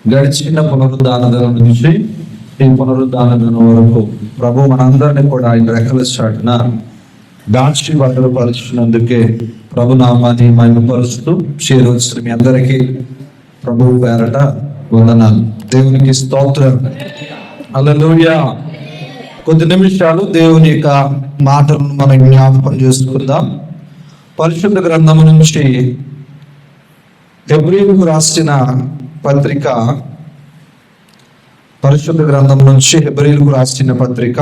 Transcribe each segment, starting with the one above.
గడిచిన పునరుద్ధాన దినం నుంచి ఈ పునరుద్ధాన దినం వరకు ప్రభు మనందరినీ కూడా ఆయన రెక్కల చాటున దాచి భద్రపరుచున్నందుకే ప్రభు నామాన్ని మహిమపరుస్తూ చేరవలసిన మీ అందరికీ ప్రభు పేరట వందనాలు. దేవునికి స్తోత్రం. హల్లెలూయా. కొద్ది నిమిషాలు దేవుని యొక్క మాటలను మనం జ్ఞాపకం చేసుకుందాం. పరిశుద్ధ గ్రంథము నుంచి హెబ్రీయులకు రాసిన పత్రిక, పరిశుద్ధ గ్రంథం నుంచి హెబ్రీయులకు రాసిన పత్రిక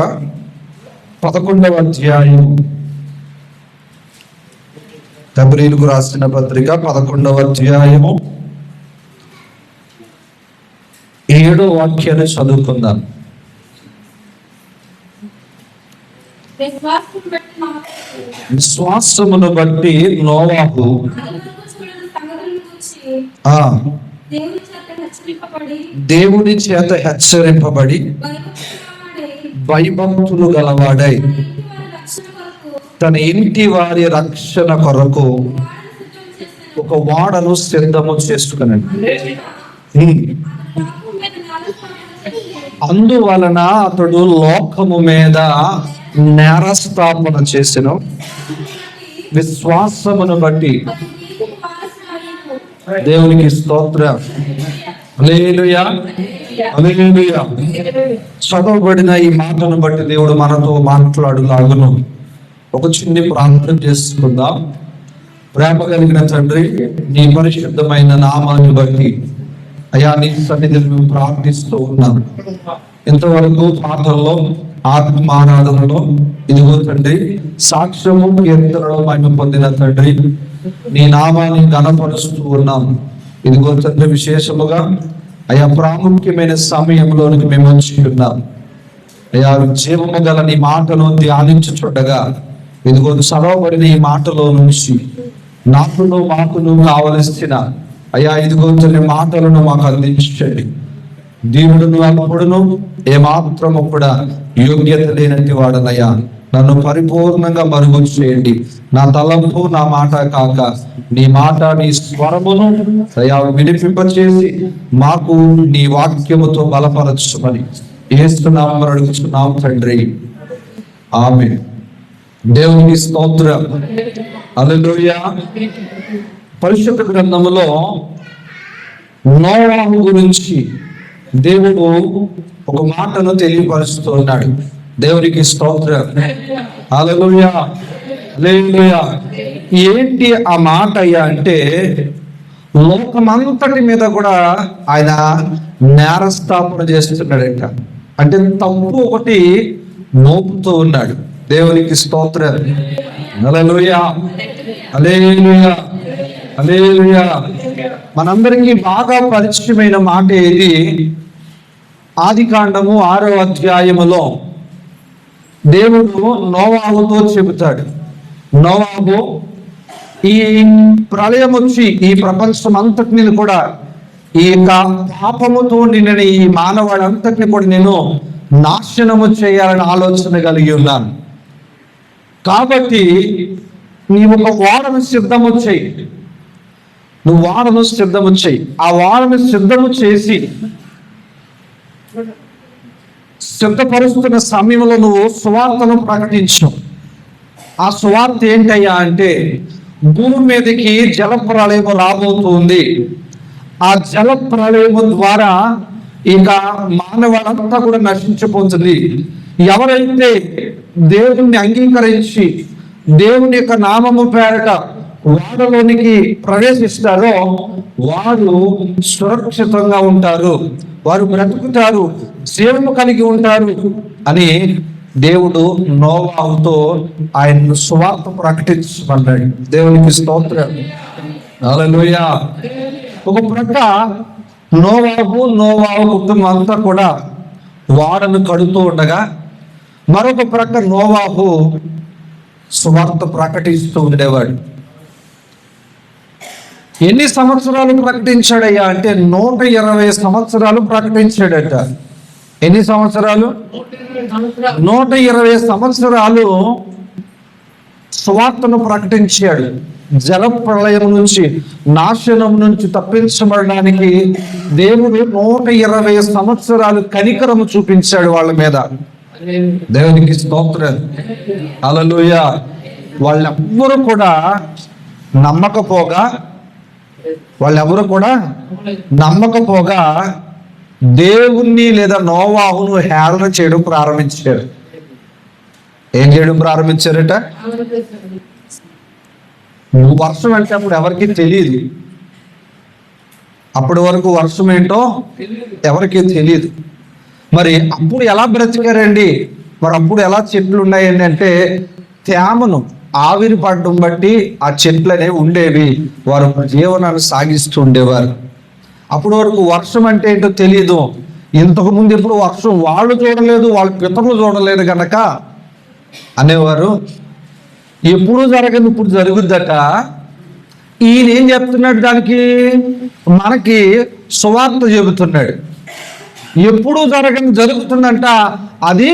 11వ అధ్యాయం. హెబ్రీయులకు రాసిన పత్రిక 11వ అధ్యాయము 7వ వాక్యాన్ని చదువుకుందాం. విశ్వాసమును బట్టి నోవాహు దేవుని చేత హెచ్చరింపబడి భయభక్తులు గలవాడై తన ఇంటి వారి రక్షణ కొరకు ఒక వాడను సిద్ధము చేసుకున్నాడు. అందువలన అతడు లోకము మీద నేరస్థాపన చేసిన విశ్వాసమును బట్టి. దేవునికి స్తోత్రం. హల్లెలూయా, హల్లెలూయా. చదవబడిన ఈ మాటను బట్టి దేవుడు మనతో మాట్లాడులాగును. ఒక చిన్ని ప్రార్థన చేసుకుందాం. ప్రేమ కలిగిన తండ్రి, నీ పరిశుద్ధమైన నామాన్ని బట్టి అయా నీ సన్నిధిని మేము ప్రార్థిస్తూ ఉన్నాం. ఇంతవరకు పాటల్లో, ఆత్మారాధనలో ఇదిగో తండ్రి సాక్ష్యము కీర్తనలో మహిమ పొందిన తండ్రి నీ నామాన్ని ఘనపరుస్తూ ఉన్నాం. ఇదిగో తండ్రి విశేషముగా అయా ప్రాముఖ్యమైన సమయంలోనికి మేము వచ్చి ఉన్నాం. అయా జీవము గల నీ మాటను ధ్యానించుచుండగా ఇదిగో చదవబడిన ఈ మాటలో నుంచి నాకును మాకును కావలసిన అయా ఇదిగో తండ్రి మాటలను మాకు అందించండి. దేవుడును అల్పుడును ఏమాత్రము కూడా యోగ్యత లేనట్టి వాడనయ్యా, నన్ను పరిపూర్ణంగా మరుగు చేయండి. నా తలంపు నా మాట కాక నీ మాట నీ స్వరమును అయా వినిపింపచేసి మాకు నీ వాక్యముతో బలపరచుమని యేసునామమున అడుగుచున్నాం తండ్రి, ఆమేన్. దేవునికి స్తోత్రం. హల్లెలూయా. పరిశుద్ధ గ్రంథములో నోవాహు గురించి దేవుడు ఒక మాటను తెలియపరుస్తూ ఉన్నాడు. దేవునికి స్తోత్రం. హల్లెలూయా, హల్లెలూయా. ఏంటి ఆ మాట అయ్యా అంటే, లోకమంతటి మీద కూడా ఆయన నేరస్థాపన చేస్తున్నాడంట. అంటే తప్పు ఒకటి మోపుతూ ఉన్నాడు. దేవునికి స్తోత్రం. హల్లెలూయా, హల్లెలూయా, హల్లెలూయా. మనందరికీ బాగా పరిచయమైన మాట ఏది? ఆదికాండము 6వ అధ్యాయములో దేవుడు నోవాహుతో చెబుతాడు, నోవాహు, ఈ ప్రళయం వచ్చి ఈ ప్రపంచం అంతటిని కూడా ఈ యొక్క పాపముతో నిన్న ఈ మానవాడంతటిని కూడా నేను నాశనము చేయాలని ఆలోచన కలిగి ఉన్నాను. కాబట్టి నీవు ఒక ఓడను సిద్ధము చేయి, నువ్వు ఓడను సిద్ధము చేయి. ఆ ఓడను సిద్ధము చేసి సిద్ధపరుస్తున్న సమయంలో నువ్వు సువార్తను ప్రకటించు. ఆ సువార్త ఏంటయ్యా అంటే, భూమి మీదకి జల ప్రళయము రాబోతుంది. ఆ జల ప్రళయము ద్వారా ఇక మానవులంతా కూడా నశించిపోతుంది. ఎవరైతే దేవుని అంగీకరించి దేవుని యొక్క నామము పేరట వాడలోనికి ప్రవేశిస్తారో వారు సురక్షితంగా ఉంటారు, వారు బ్రతుకుతారు, జీవము కలిగి ఉంటారు అని దేవుడు నోవాహుతో ఆయన సువార్త ప్రకటించమన్నాడు. దేవునికి స్తోత్రం. హల్లెలూయా. ఒక ప్రక్క నోవాహు కుటుంబం అంతా కూడా వాడను కడుతూ ఉండగా, మరొక ప్రక్క నోవాహు సువార్త ప్రకటిస్తూ ఉండేవాడు. ఎన్ని సంవత్సరాలు ప్రకటించాడయ్యా అంటే 120 సంవత్సరాలు ప్రకటించాడట. ఎన్ని సంవత్సరాలు? 120 సంవత్సరాలు సువార్తను ప్రకటించాడు. జల ప్రళయం నుంచి, నాశనం నుంచి తప్పించబడడానికి దేవుడు 120 సంవత్సరాలు కనికరము చూపించాడు వాళ్ళ మీద. దేవునికి స్తోత్రం. హల్లెలూయా. వాళ్ళెవ్వరూ కూడా నమ్మకపోగా దేవుణ్ణి లేదా నోవాహును హేళన చేయడం ప్రారంభించారు. ఏం చేయడం ప్రారంభించారట? వర్షం అంటే అప్పుడు ఎవరికి తెలియదు. అప్పటి వరకు వర్షం ఏంటో ఎవరికి తెలియదు. మరి అప్పుడు ఎలా బ్రతికారండి? మరి అప్పుడు ఎలా చెట్లు ఉన్నాయండి అంటే, తేమను ఆవిరి పడడం బట్టి ఆ చెట్లు అనేవి ఉండేవి. వారు జీవనాన్ని సాగిస్తూ ఉండేవారు. అప్పటి వరకు వర్షం అంటే ఏంటో తెలియదు. ఇంతకు ముందు ఎప్పుడు వర్షం వాళ్ళు చూడలేదు, వాళ్ళ పితరులు చూడలేదు గనక అనేవారు, ఎప్పుడు జరగదు ఇప్పుడు జరుగుద్దట. ఈయన ఏం చెప్తున్నాడు? దానికి మనకి సువార్త చెబుతున్నాడు. ఎప్పుడు జరుగుతుందంట, అది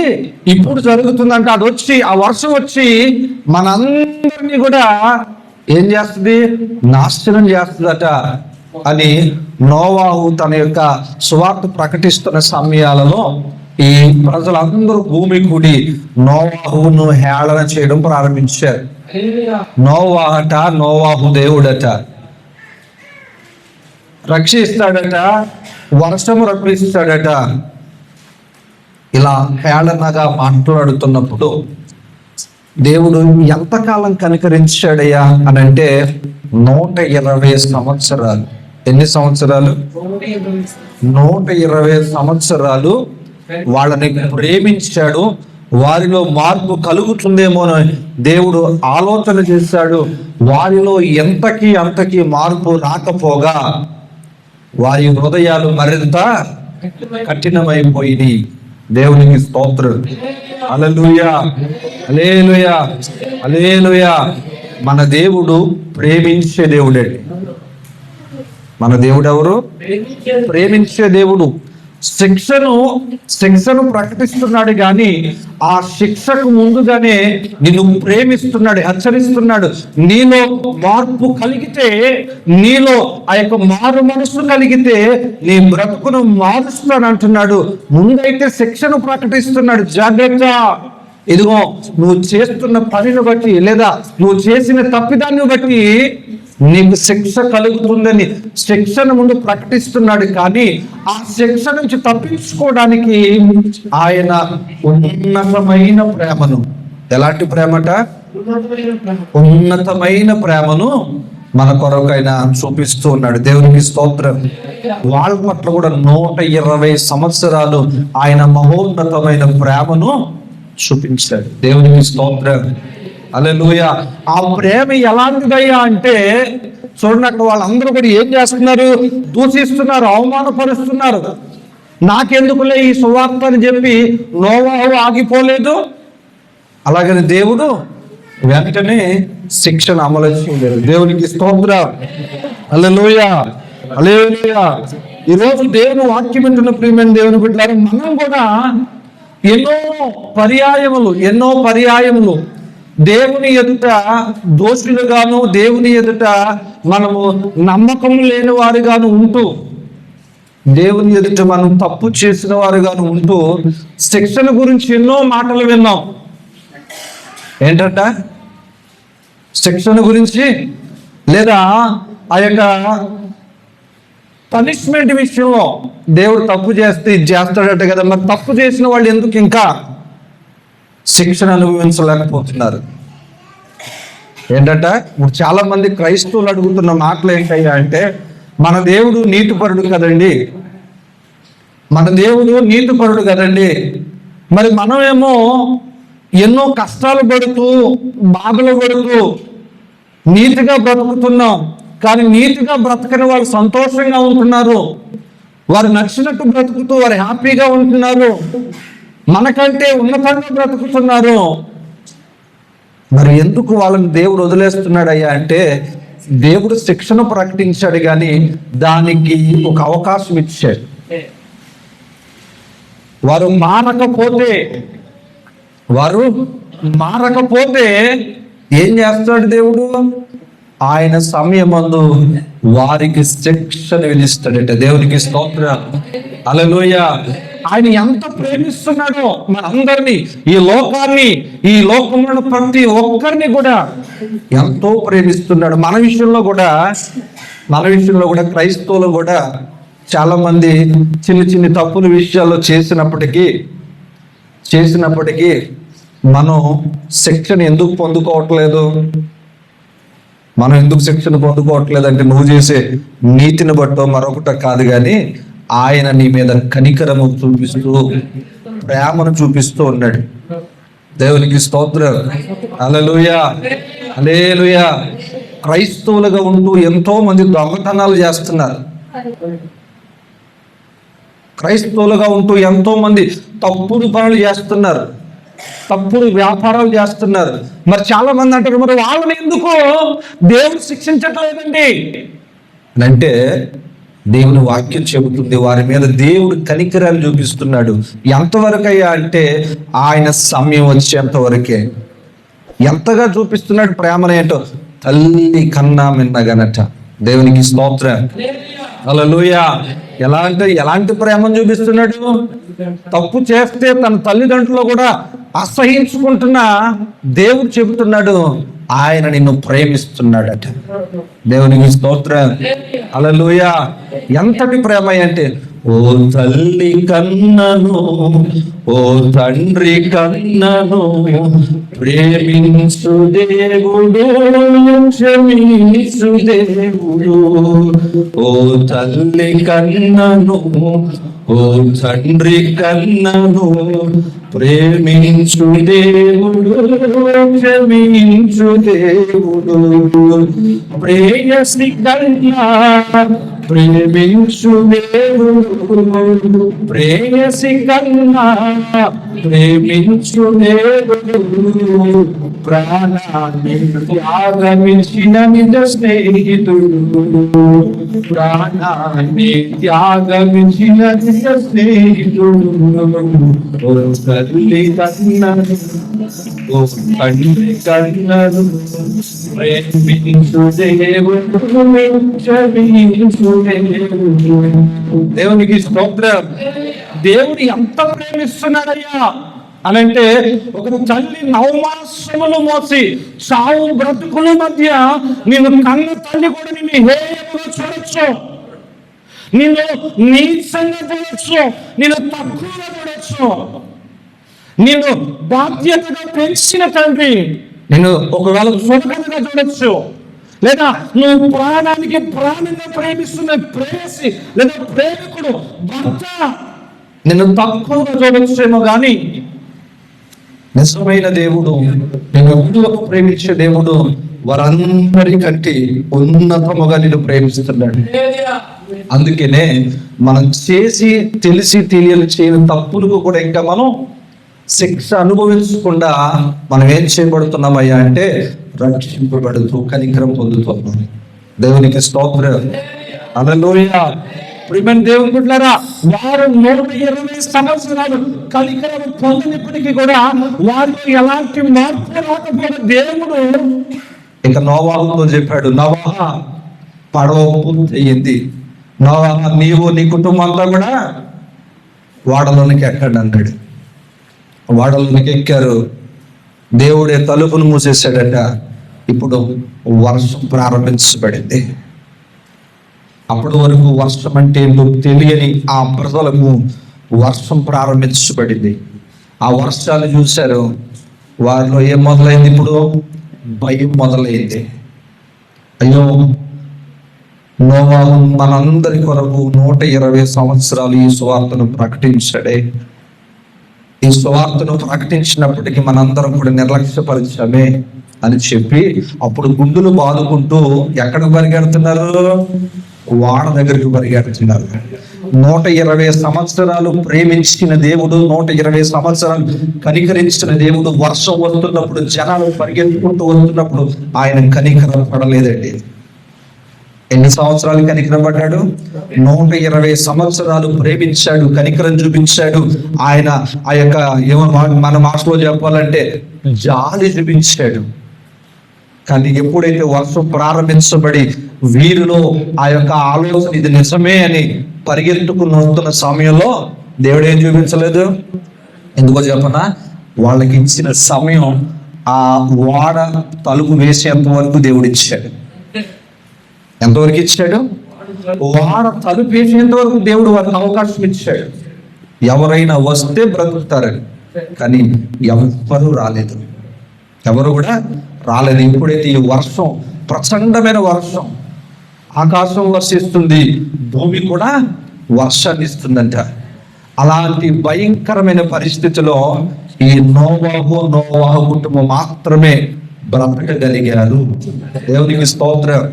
ఇప్పుడు జరుగుతుందంట. అది వచ్చి, ఆ వర్షం వచ్చి మనందరినీ కూడా ఏం చేస్తుంది? నాశనం చేస్తుందట అని నోవాహు తన యొక్క సువార్త ప్రకటిస్తున్న సమయాలలో ఈ ప్రజలందరూ భూమి కూడి నోవాహును హేళన చేయడం ప్రారంభించారు. నోవాహు దేవుడట, రక్షిస్తాడట, వర్షము రప్పిస్తాడట. ఇలా హేళనగా మాట్లాడుతున్నప్పుడు దేవుడు ఎంతకాలం కనికరించాడయ్యా అని అంటే 120 సంవత్సరాలు. ఎన్ని సంవత్సరాలు? 120 సంవత్సరాలు వాళ్ళని ప్రేమించాడు. వారిలో మార్పు కలుగుతుందేమో దేవుడు ఆలోచన చేశాడు. వారిలో అంతకి మార్పు రాకపోగా వారి హృదయాలు మరింత కఠినమైపోయింది. దేవునికి స్తోత్రం. హల్లెలూయా, హల్లెలూయా, హల్లెలూయా. మన దేవుడు ప్రేమించే దేవుడే. మన దేవుడు ఎవరు? ప్రేమించే దేవుడు. శిక్షను ప్రకటిస్తున్నాడు, కానీ ఆ శిక్షకు ముందుగానే నిన్ను ప్రేమిస్తున్నాడు, హెచ్చరిస్తున్నాడు. నీలో మార్పు కలిగితే, నీలో ఆ యొక్క మారు మనసు కలిగితే నీ బ్రతుకును మారుస్తాను అంటున్నాడు. ముందైతే శిక్షను ప్రకటిస్తున్నాడు. జాగ్రత్త, ఇదిగో నువ్వు చేస్తున్న పనిని బట్టి లేదా నువ్వు చేసిన తప్పిదాన్ని బట్టి నీకు శిక్ష కలుగుతుందని శిక్షను ముందు ప్రకటిస్తున్నాడు. కానీ ఆ శిక్ష నుంచి తప్పించుకోవడానికి ఆయన ఉన్నతమైన ప్రేమను, ఎలాంటి ప్రేమట? ఉన్నతమైన ప్రేమను మన కొరకైనా చూపిస్తూ ఉన్నాడు. దేవునికి స్తోత్రం. వాళ్ళ పట్ల కూడా 120 సంవత్సరాలు ఆయన మహోన్నతమైన ప్రేమను చూపించాడు. దేవునికి స్తోత్రం. హల్లెలూయా. ఆ ప్రేమ ఎలాంటిదయ్యా అంటే, చూడండి, అక్కడ వాళ్ళందరూ కూడా ఏం చేస్తున్నారు? దూషిస్తున్నారు, అవమానపరుస్తున్నారు. నాకెందుకులే ఈ సువార్త అని చెప్పి నోవాహు ఆగిపోలేదు. అలాగని దేవుడు వెంటనే శిక్షను అమలు చేయలేదు. దేవునికి స్తోత్రం. హల్లెలూయా, హల్లెలూయా. ఈరోజు దేవుని వాక్యం వింటున్న ప్రియమైన దేవుని బిడ్డలారా, మనం కూడా ఎన్నో పర్యాయములు దేవుని ఎదుట దోషులుగాను, దేవుని ఎదుట మనము నమ్మకం లేని వారుగాను ఉంటూ, దేవుని ఎదుట మనం తప్పు చేసిన వారుగాను ఉంటూ శిక్షణ గురించి ఎన్నో మాటలు విన్నాం. ఏంటంట? శిక్షణ గురించి, లేదా ఆ యొక్క పనిష్మెంట్ విషయంలో దేవుడు తప్పు చేస్తే ఇది చేస్తాడట కదా. మరి తప్పు చేసిన వాళ్ళు ఎందుకు ఇంకా శిక్షణ అనుభవించలేకపోతున్నారు? ఏంటంట? ఇప్పుడు చాలా మంది క్రైస్తవులు అడుగుతున్న మాటలు ఏంటయ్యా అంటే, మన దేవుడు నీతిపరుడు కదండి, మన దేవుడు నీతిపరుడు కదండి, మరి మనమేమో ఎన్నో కష్టాలు పడుతూ, బాధలు పడుతూ నీతిగా బ్రతుకుతున్నాం. కానీ నీతిగా బ్రతకని వాళ్ళు సంతోషంగా ఉంటున్నారు, వారు నచ్చినట్టు బ్రతుకుతూ వారు హ్యాపీగా ఉంటున్నారు, మనకంటే ఉన్నతంగా బ్రతుకుతున్నారు. మరి ఎందుకు వాళ్ళని దేవుడు వదిలేస్తున్నాడయ్యా అంటే, దేవుడు శిక్షను ప్రకటించాడు, కానీ దానికి ఒక అవకాశం ఇచ్చాడు. వారు మారకపోతే ఏం చేస్తాడు దేవుడు? ఆయన సమయమందు వారికి శిక్షణ విధిస్తాడట. దేవునికి స్తోత్రం, హల్లెలూయా. ఆయన ఎంత ప్రేమిస్తున్నాడో మనందరినీ, ఈ లోకాన్ని, ఈ లోకంలో ప్రతి ఒక్కరిని కూడా ఎంతో ప్రేమిస్తున్నాడు. మన విషయంలో కూడా క్రైస్తవులు కూడా చాలా మంది చిన్న తప్పుల విషయాల్లో చేసినప్పటికీ మనం శిక్షణ ఎందుకు పొందుకోవట్లేదు? మనం ఎందుకు శిక్షణ పొందుకోవట్లేదు అంటే, నువ్వు చేసే నీతిని బట్టో మరొకట కాదు, కానీ ఆయన నీ మీద కనికరము చూపిస్తూ, ప్రేమను చూపిస్తూ ఉన్నాడు. దేవునికి స్తోత్రం, హల్లెలూయా, హల్లెలూయా. క్రైస్తవులుగా ఉంటూ ఎంతో మంది దొంగతనాలు చేస్తున్నారు. క్రైస్తవులుగా ఉంటూ ఎంతో మంది తప్పుడు పనులు చేస్తున్నారు, తప్పుడు వ్యాపారాలు చేస్తున్నారు. మరి చాలా మంది అంటారు, మరి వాళ్ళని ఎందుకు దేవుడు శిక్షించట్లేదండి అంటే, దేవుని వాక్యం చెబుతుంది వారి మీద దేవుడు కనికరాలు చూపిస్తున్నాడు. ఎంతవరకు అయ్యా అంటే, ఆయన సమయం వచ్చేంత వరకే. ఎంతగా చూపిస్తున్నాడు ప్రేమను ఏంటో, తల్లి కన్నా మిన్నగనట. దేవునికి స్తోత్రం, హల్లెలూయా. ఎలాంటి ప్రేమను చూపిస్తున్నాడు? తప్పు చేస్తే తన తల్లిదండ్రులు కూడా అసహించుకుంటున్న దేవుడు చెబుతున్నాడు, ఆయన నిన్ను ప్రేమిస్తున్నాడట. దేవునికి స్తోత్రం, హల్లెలూయా. ఎంతటి ప్రేమ అంటే, ఓ తల్లి కన్నను, ఓ తండ్రి కన్నను, ప్రేమించు దేవుడు, క్షమించు దేవుడు. ఓ తల్లి కన్నను, ఓ తండ్రి కన్నను, ప్రేమించు దేవుడు, క్షమించు దేవుడు. ప్రేయసి కన్నా ప్రేమించు దేవుడు, ప్రేయసి కన్నా ప్రేమించు దేవుడు. ప్రాణాన్ని త్యాగమించిన నిజ స్నేహితుడు, ప్రాణాన్ని త్యాగమించిన నిజ స్నేహితుడు. ఓ తల్లి కన్నను, ఓ తండ్రి కన్నను, ప్రేమించు దేవుడు, క్షమించు దేవుడు. దేవునికి స్తోత్రం. దేవుడు ఎంత ప్రేమిస్తున్నాడయ్యా అనంటే, ఒక తల్లి నవమాసములు మోసి సావు బ్రతుకుల మధ్య నేను కన్న తల్లి కూడా నిన్ను హేయముగా చూడొచ్చు, నిన్ను నీచంగా చూడొచ్చు, నిన్ను తక్కువగా చూడొచ్చు. నిన్ను బాధ్యతగా పెంచిన తండ్రి నేను ఒకవేళ సుఖంగా చూడొచ్చు, లేదా నువ్వు ప్రాణానికి ప్రాణంగా ప్రేమిస్తున్న ప్రేయసి లేదా ప్రేమికుడు భర్త నిన్ను తక్కువగా చూడొచ్చేమో, కానీ నిజమైన దేవుడు, నేను ఎక్కువగా ప్రేమించే దేవుడు వారందరికంటే ఉన్నతముగా నిన్ను ప్రేమిస్తున్నాడు. అందుకనే మనం చేసి తెలిసి తెలియని చేయని తప్పులకు కూడా ఇంకా మనం శిక్ష అనుభవించకుండా మనం ఏం చేయబడుతున్నామయ్యా అంటే, రక్షింపబడుతూ కనికరం పొందుతున్నాం. దేవునికి స్తోత్రం, హల్లెలూయా. ప్రియమైన దేవుని బిడ్డలారా, వారు 120 సంవత్సరాలు కనికరం పొందినప్పటికీ కూడా వారికి ఎలాంటి మార్పు రాకపోయిన దేవుడు ఇక నోవాహుతో చెప్పాడు, నోవా పడవ పూర్తయింది, నోవా నీవు నీ కుటుంబం అంతా కూడా వాడలోనికి ఎక్కండి అన్నాడు. వాడలోనికి ఎక్కారు. దేవుడే తలుపును మూసేశాడట. ఇప్పుడు వర్షం ప్రారంభించబడింది. అప్పటి వరకు వర్షం అంటే తెలియని ఆ ప్రజలకు వర్షం ప్రారంభించబడింది. ఆ వర్షాలు చూశారు. వారిలో ఏం మొదలైంది? ఇప్పుడు భయం మొదలైంది. అయ్యో, నోవాహు మనందరి కొరకు 120 సంవత్సరాలు ఈ సువార్తను ప్రకటించాడే. ఈ సువార్తను ప్రకటించినప్పటికీ మనందరం కూడా నిర్లక్ష్యపరిచామే అని చెప్పి అప్పుడు గుండెలు బాదుకుంటూ ఎక్కడ పరిగెడుతున్నారు? వాడ దగ్గరికి పరిగెడుతున్నారు. 120 సంవత్సరాలు ప్రేమించిన దేవుడు, 120 సంవత్సరాలు కనికరించిన దేవుడు వర్షం వస్తున్నప్పుడు, జనాలు పరిగెత్తుకుంటూ వస్తున్నప్పుడు ఆయన కనికరం పడలేదండి. ఎన్ని సంవత్సరాలు కనికరం పడ్డాడు? 120 సంవత్సరాలు ప్రేమించాడు, కనికరం చూపించాడు. ఆయన ఆ యొక్క మన భాషలో చెప్పాలంటే జాలి చూపించాడు. కానీ ఎప్పుడైతే వర్షం ప్రారంభించబడి వీరిలో ఆ యొక్క ఆలోచన ఇది నిజమే అని పరిగెత్తుకుని వస్తున్న సమయంలో దేవుడు ఏం చూపించలేదు. ఎందుకో చెప్పనా, వాళ్ళకి ఇచ్చిన సమయం ఆ ఓడ తలుపు వేసేంత వరకు దేవుడు ఇచ్చాడు. ఎంతవరకు ఇచ్చాడు? ఓడ తలుపు వేసేంత వరకు దేవుడు వారికి అవకాశం ఇచ్చాడు. ఎవరైనా వస్తే బ్రతుకుతారని. కానీ ఎవ్వరూ రాలేదు, ఎవరు కూడా రాలేదు. ఎప్పుడైతే ఈ వర్షం, ప్రచండమైన వర్షం, ఆకాశం వర్షిస్తుంది, భూమి కూడా వర్షాన్ని ఇస్తుందంట. అలాంటి భయంకరమైన పరిస్థితిలో ఈ నోవాహు కుటుంబం మాత్రమే బ్రతకగలిగారు. దేవునికి స్తోత్రం.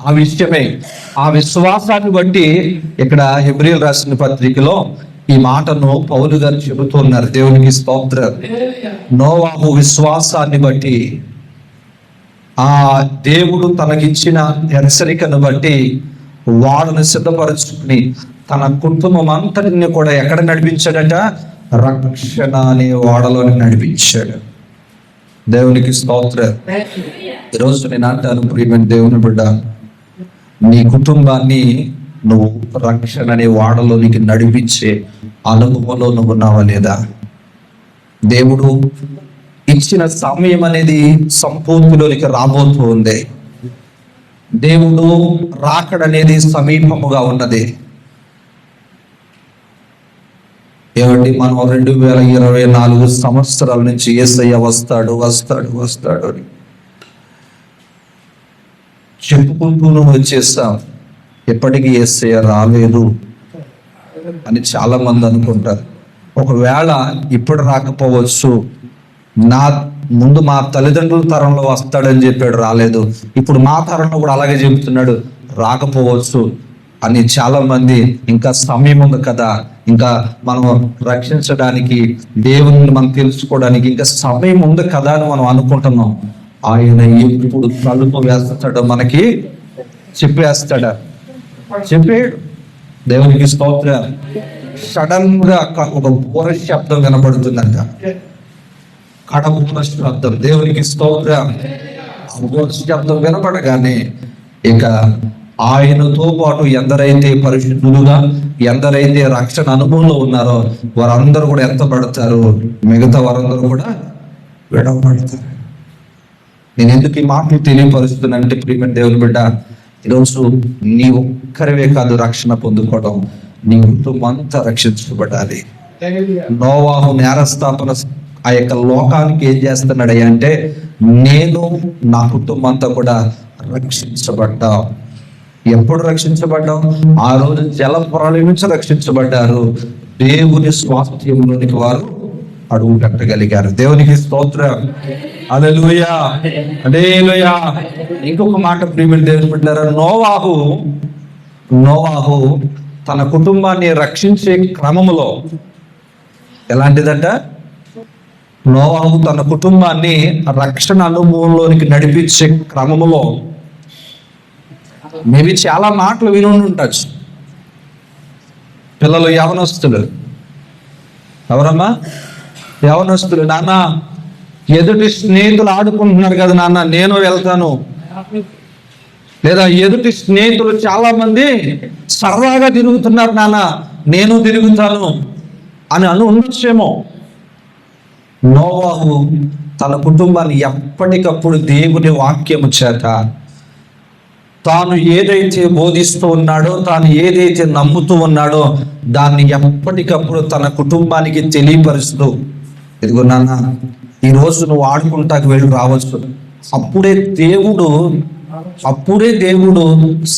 ఆ విషయమే, ఆ విశ్వాసాన్ని బట్టి ఇక్కడ హెబ్రీయులు రాసిన పత్రికలో ఈ మాటను పౌలు గారు చెబుతున్నారు. దేవునికి స్తోత్రం. నోవాహు విశ్వాసాన్ని బట్టి, ఆ దేవుడు తనకిచ్చిన హెచ్చరికను బట్టి వాడను సిద్ధపరుచుకుని తన కుటుంబం అంతటిని కూడా ఎక్కడ నడిపించాడట? రక్షణ అనే వాడలోని నడిపించాడు. దేవునికి స్తోత్రం. ఈరోజు నేను అంటాను, ప్రియమైన దేవుని బిడ్డ, నీ కుటుంబాన్ని నువ్వు రక్షణ అనే వాడలోనికి నడిపించే అనుభవంలో నువ్వు ఉన్నావా లేదా? దేవుడు ఇచ్చిన సమయం అనేది సంపూర్తిలోనికి రాబోతుంది. దేవుడు రాకడనేది సమీపముగా ఉన్నది. ఏమండి, మనం 2024 సంవత్సరాల నుంచి యేసయ్య వస్తాడు వస్తాడు వస్తాడు అని చెప్పుకుంటూ వచ్చేస్తాం. ఎప్పటికీ యేసయ్య రాలేదు అని చాలా మంది అనుకుంటారు. ఒకవేళ ఇప్పుడు రాకపోవచ్చు, నా ముందు మా తల్లిదండ్రుల తరంలో వస్తాడని చెప్పాడు, రాలేదు. ఇప్పుడు మా తరంలో కూడా అలాగే చెబుతున్నాడు, రాకపోవచ్చు అని చాలా మంది, ఇంకా సమయం ఉంది కదా, ఇంకా మనం రక్షించడానికి, దేవుని మనం తెలుసుకోవడానికి ఇంకా సమయం ఉంది కదా అని మనం అనుకుంటున్నాం. ఆయన ఎప్పుడు తలుపు వేస్తాడో మనకి చెప్పేస్తాడా? చెప్పాడు. దేవునికి స్తోత్రం. సడన్ గా ఒక బోర శబ్దం వినపడుతుందంట, కడబోర శబ్దం. దేవునికి స్తోత్రం. బోర శబ్దం వినపడగానే ఇక ఆయనతో పాటు ఎందరైతే పరిశుద్ధులుగా, ఎందరైతే రక్షణ అనుభవంలో ఉన్నారో వారందరూ కూడా ఎత్తబడతారు, మిగతా వారందరూ కూడా విడవబడతారు. నేను ఎందుకు ఈ మాటలు తెలియపరుస్తున్నానంటే, ప్రియమైన దేవుని బిడ్డ, ఈరోజు నీ ఒక్కరివే కాదు రక్షణ పొందుకోవడం, నీ కుటుంబం అంతా రక్షించబడాలి. నోవాహు నేరస్థాపన ఆ యొక్క లోకానికి ఏం చేస్తున్నాడు అంటే, నేను నా కుటుంబం అంతా కూడా రక్షించబడ్డాం. ఎప్పుడు రక్షించబడ్డాం? ఆ రోజు జల ప్రళయం నుంచి రక్షించబడ్డారు. దేవుని స్వాస్థ్యంలోనికి వారు అడుగు పెట్టగలిగారు. దేవునికి స్తోత్రం. హల్లెలూయా, హల్లెలూయా. ఇంకొక మాట ప్రియమైన దేవుని బిడ్డలారా, నోవాహు తన కుటుంబాన్ని రక్షించే క్రమములో ఎలాంటిదంట? నోవాహు తన కుటుంబాన్ని రక్షణ అనుభవంలోనికి నడిపించే క్రమములో మేబీ చాలా మాటలు విని ఉండొచ్చు. పిల్లలు యవనస్తులు, ఎవరమ్మా? యవనస్తులు, నాన్న ఎదుటి స్నేహితులు ఆడుకుంటున్నారు కదా నాన్న, నేను వెళ్తాను. లేదా ఎదుటి స్నేహితులు చాలా మంది సరదాగా తిరుగుతున్నారు నాన్న, నేను తిరుగుతాను అని ఉండొచ్చేమో. నోవాహు తన కుటుంబాన్ని ఎప్పటికప్పుడు దేవుని వాక్యము చేత, తాను ఏదైతే బోధిస్తూ ఉన్నాడో, తాను ఏదైతే నమ్ముతూ ఉన్నాడో దాన్ని ఎప్పటికప్పుడు తన కుటుంబానికి తెలియపరుస్తూ, ఇదిగో నాన్న ఈరోజు నువ్వు ఆడుకుంటాకు వెళ్ళి రావచ్చు. అప్పుడే దేవుడు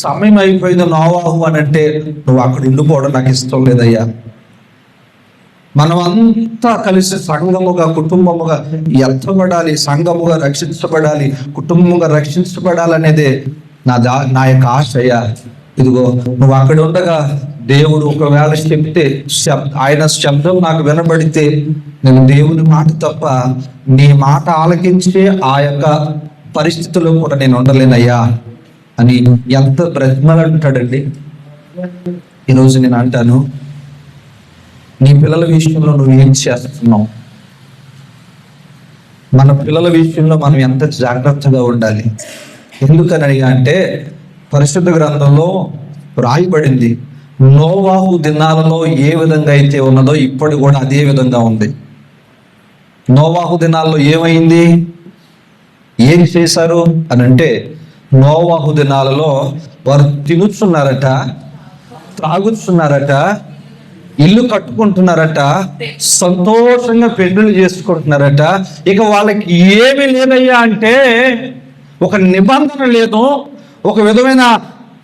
సమయం అయిపోయింది నోవాహు అని అంటే, నువ్వు అక్కడ ఉండిపోవడం నాకు ఇష్టం లేదయ్యా, మనం అంతా కలిసి సంఘముగా, కుటుంబముగా ఎత్తబడాలి, సంఘముగా రక్షించబడాలి, కుటుంబముగా రక్షించబడాలనేదే నా యొక్క ఆశయ. ఇదిగో నువ్వు అక్కడ ఉండగా దేవుడు ఒకవేళ చెప్తే, ఆయన శబ్దం నాకు వినబడితే, నేను దేవుని మాట తప్ప నీ మాట ఆలకించే ఆ యొక్క పరిస్థితుల్లో కూడా నేను ఉండలేనయ్యా అని ఎంత బ్రతిమలంటాడండి. ఈరోజు నేను అంటాను, నీ పిల్లల విషయంలో నువ్వు ఏం చేస్తున్నావు? మన పిల్లల విషయంలో మనం ఎంత జాగ్రత్తగా ఉండాలి. ఎందుకని అంటే పరిశుద్ధ గ్రంథంలో రాయబడింది, నోవాహు దినాలలో ఏ విధంగా అయితే ఉన్నదో ఇప్పుడు కూడా అదే విధంగా ఉంది. నోవాహు దినాల్లో ఏమైంది, ఏం చేశారు అని అంటే, నోవాహు దినాలలో వారు తినుచున్నారట, త్రాగుతున్నారట, ఇల్లు కట్టుకుంటున్నారట, సంతోషంగా పెళ్లిళ్ళు చేసుకుంటున్నారట. ఇక వాళ్ళకి ఏమీ లేదయ్యా అంటే, ఒక నిబంధన లేదు, ఒక విధమైన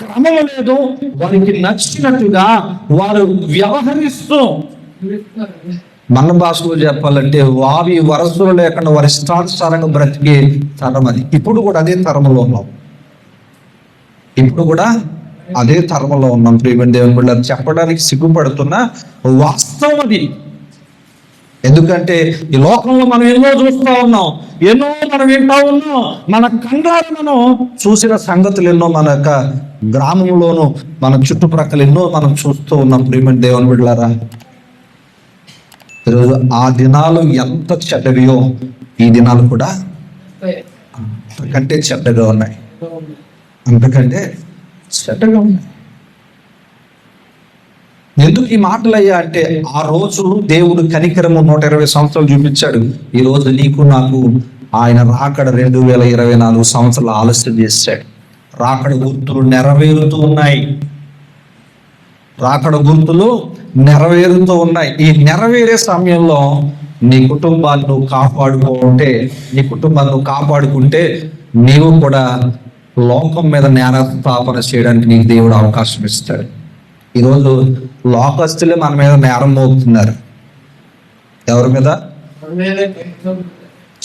క్రమం లేదు. వారికి నచ్చినట్టుగా వారు వ్యవహరిస్తూ, మన భాషలో చెప్పాలంటే వారి వరసలు లేకుండా వారి ఇష్టానుసారంగా బ్రతికే తరం అది. ఇప్పుడు కూడా అదే తరంలో ఉన్నాం. ఇప్పుడు కూడా అదే తరంలో ఉన్నాం. ప్రియమైన దేవుని బిడ్డలారా, చెప్పడానికి సిగ్గుపడుతున్న వాస్తవం అది. ఎందుకంటే ఈ లోకంలో మనం ఎన్నో చూస్తూ ఉన్నాం, ఎన్నో మనం వింటూ ఉన్నాం, మన కంగారు మనం చూసిన సంగతులు ఎన్నో మన యొక్క గ్రామంలోనూ మన చుట్టుప్రక్కల ఎన్నో మనం చూస్తూ ఉన్నాం. ప్రియమైన దేవుని బిడ్డలారా, ఈరోజు ఆ దినాలు ఎంత చెడ్డవియో ఈ దినాలు కూడా అంతకంటే చెడ్డగా ఉన్నాయి, అంతకంటే చెడ్డగా ఉన్నాయి. ఎందుకు ఈ మాటలు అయ్యా అంటే, ఆ రోజు దేవుడు కనికరము 120 సంవత్సరాలు చూపించాడు. ఈ రోజు నీకు నాకు ఆయన రాకడ 2024 సంవత్సరాలు ఆలస్యం చేశాడు. రాకడ గుర్తులు నెరవేరుతూ ఉన్నాయి, రాకడ గుర్తులు నెరవేరుతూ ఉన్నాయి. ఈ నెరవేరే సమయంలో నీ కుటుంబాన్ని నువ్వు కాపాడుకుంటే నీవు కూడా లోకం మీద నేరస్థాపన చేయడానికి నీకు దేవుడు అవకాశం ఇస్తాడు. ఈరోజు లోకస్తులే మన మీద నేరం మోపుతున్నారు. ఎవరి మీద